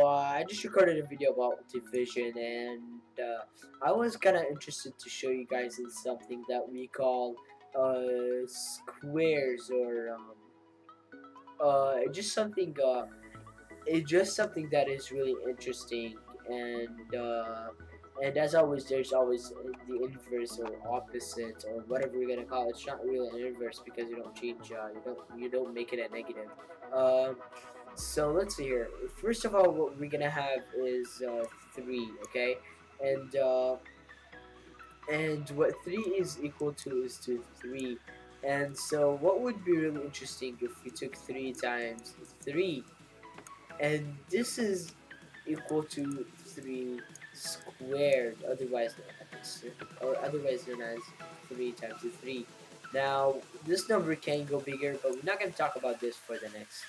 I just recorded a video about division, and I was kind of interested to show you guys in something that we call squares, or just something it's just something that is really interesting. And as always, there's always the inverse or opposite or whatever we're gonna call it. It's not really an inverse because you don't change, you don't make it a negative. um, so let's see here. First of all, what we're gonna have is 3, okay? And and what 3 is equal to is to 3. And so what would be really interesting if we took 3 times 3, and this is equal to 3 squared, otherwise known as 3 times 3. Now this number can go bigger, but we're not going to talk about this for the next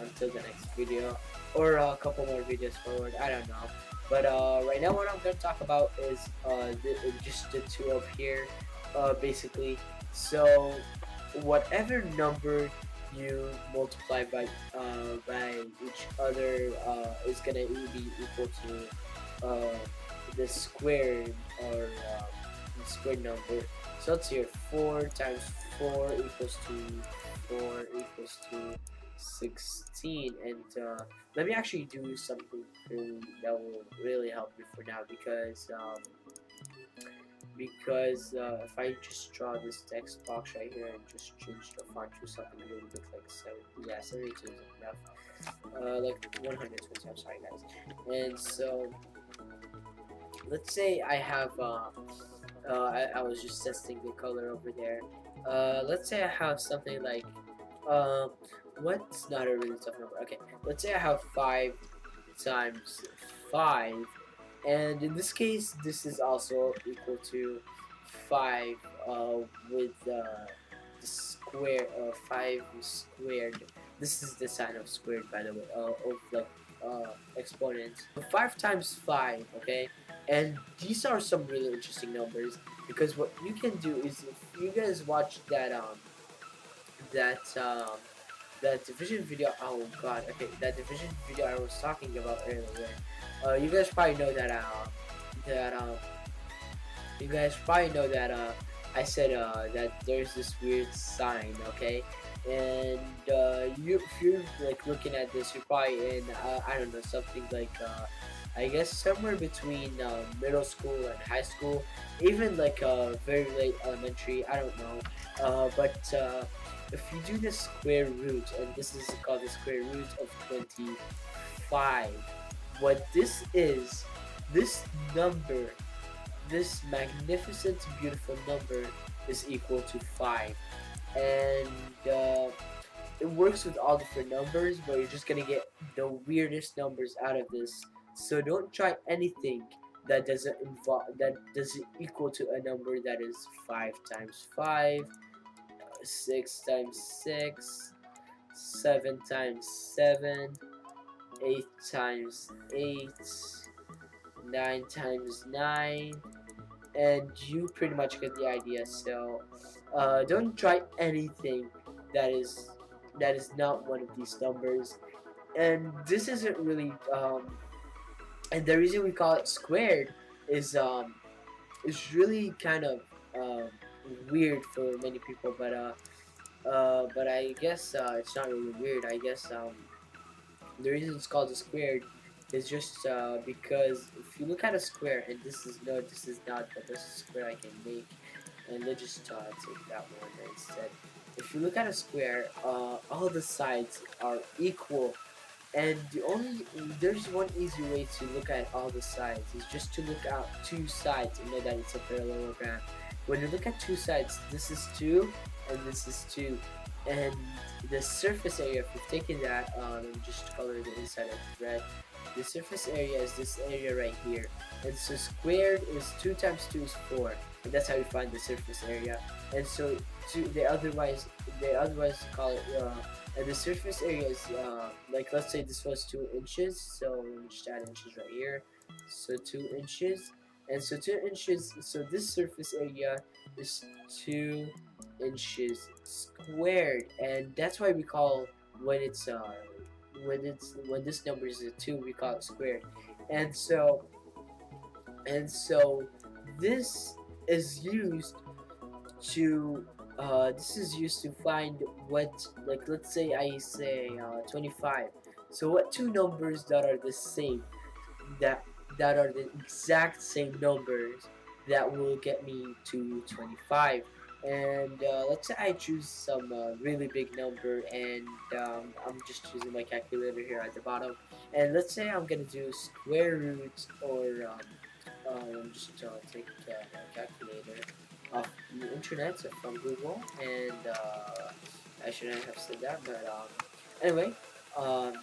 until the next video, or a couple more videos forward, I don't know. But right now what I'm going to talk about is just the 2 up here, basically. So whatever number you multiply by each other is gonna be equal to the squared, or the squared number. So let's see here. 4 times 4 equals to 16. And let me actually do something that will really help you for now, because if I just draw this text box right here and just change the font to something really big like 72 is enough, like 120, I'm sorry guys. And so let's say I have I was just testing the color over there. Let's say I have something like um what's not a really tough number. Okay, let's say I have 5 times 5, and in this case this is also equal to 5 with the square, 5 squared. This is the sign of squared, by the way, of like exponents. 5 times 5, okay? And these are some really interesting numbers, because what you can do is, if you guys watch that that division video, oh god, okay, that division video I was talking about earlier, you guys probably know that you guys probably know that I said that there's this weird sign, okay? And if you're like looking at this, you're probably in I don't know, something like I guess somewhere between middle school and high school, even like very late elementary, I don't know. But if you do the square root, and this is called the square root of 25, what this is, this number, this magnificent, beautiful number is equal to 5. And it works with all different numbers, but you're just gonna get the weirdest numbers out of this. So don't try anything that doesn't equal to a number that is 5 times 5, 6 times 6, 7 times 7, 8 times 8, 9 times 9, and you pretty much get the idea. So don't try anything that is not one of these numbers. And this isn't really and the reason we call it squared is really kind of um, weird for many people, but I guess it's not really weird. I guess the reason it's called a squared is just because if you look at a square, and this is not, but this is a square I can make, and let's just take that one instead. If you look at a square, all the sides are equal, and there's one easy way to look at all the sides, is just to look at two sides and know that it's a parallelogram. When you look at two sides, this is 2 and this is 2, and the surface area, if you've taken that, let me just color the inside of red. The surface area is this area right here, and so squared is 2 times 2 is 4, and that's how you find the surface area. And so they otherwise call it and the surface area is like, let's say this was 2 inches, so let me just add inches right here. So 2 inches, and so 2 inches, so this surface area is 2 inches squared, and that's why we call, when it's when this number is a 2, we call it squared. And so and so this is used to this is used to find what, like, let's say I say 25. So what two numbers that are the same, that that are the exact same numbers that will get me to 25. And let's say I choose some really big number, and I'm just choosing my calculator here at the bottom. And let's say I'm gonna do square root, or just take a calculator off the internet, so from Google. And I shouldn't have said that, but anyway, um,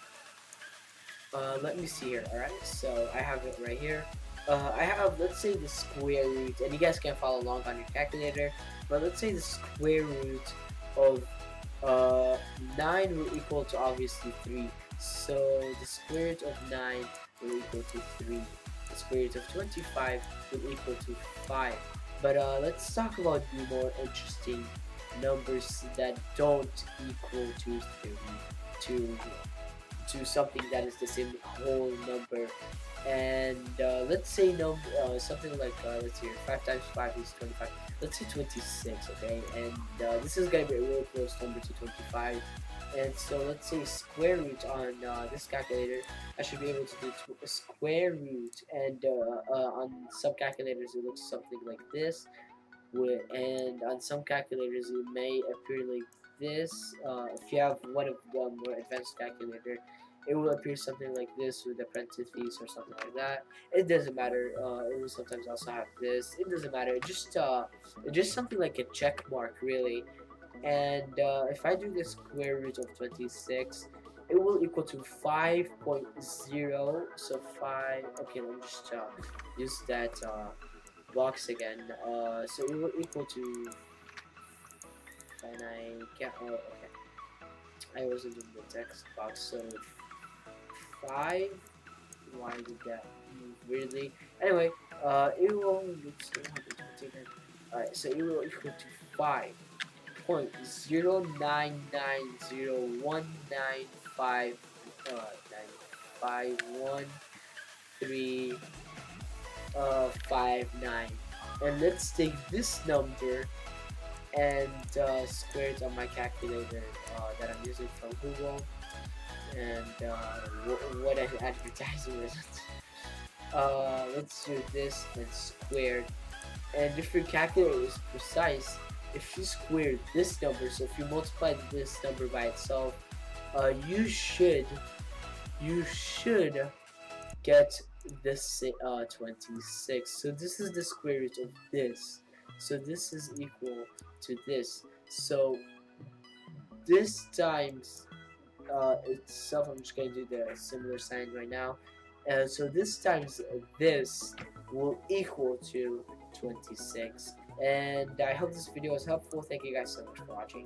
let me see here. Alright, so I have it right here. I have, let's say, the square root, and you guys can follow along on your calculator, but let's say the square root of 9 will equal to obviously 3. So the square root of 9 will equal to 3. The square root of 25 will equal to 5. But let's talk about the more interesting numbers that don't equal to 3, to something that is the same whole number. And let's say something like, let's see here, 5 times 5 is 25. Let's say 26, okay? And this is gonna be a really close number to 25. And so let's say square root on this calculator. I should be able to do a square root, and on some calculators it looks something like this, and on some calculators it may appear like this. If you have one of the more advanced calculator, it will appear something like this with the parentheses or something like that. It doesn't matter. It will sometimes also have this. It doesn't matter. Just something like a check mark, really. And if I do the square root of 26, it will equal to 5.0. So 5. Okay, let me just use that box again. So it will equal to. And I can't. Oh, okay. I wasn't in the text box. So 5. Why did that move weirdly? Anyway, it will. Alright, so it will equal to 5.09901955 59 and let's take this number and square it on my calculator that I'm using from Google. And what an advertisement. Let's do this and squared. And if your calculator is precise, if you square this number, so if you multiply this number by itself, you should get this 26. So this is the square root of this. So this is equal to this. So this times itself, I'm just going to do the similar sign right now. So this times this will equal to 26. And I hope this video was helpful. Thank you guys so much for watching.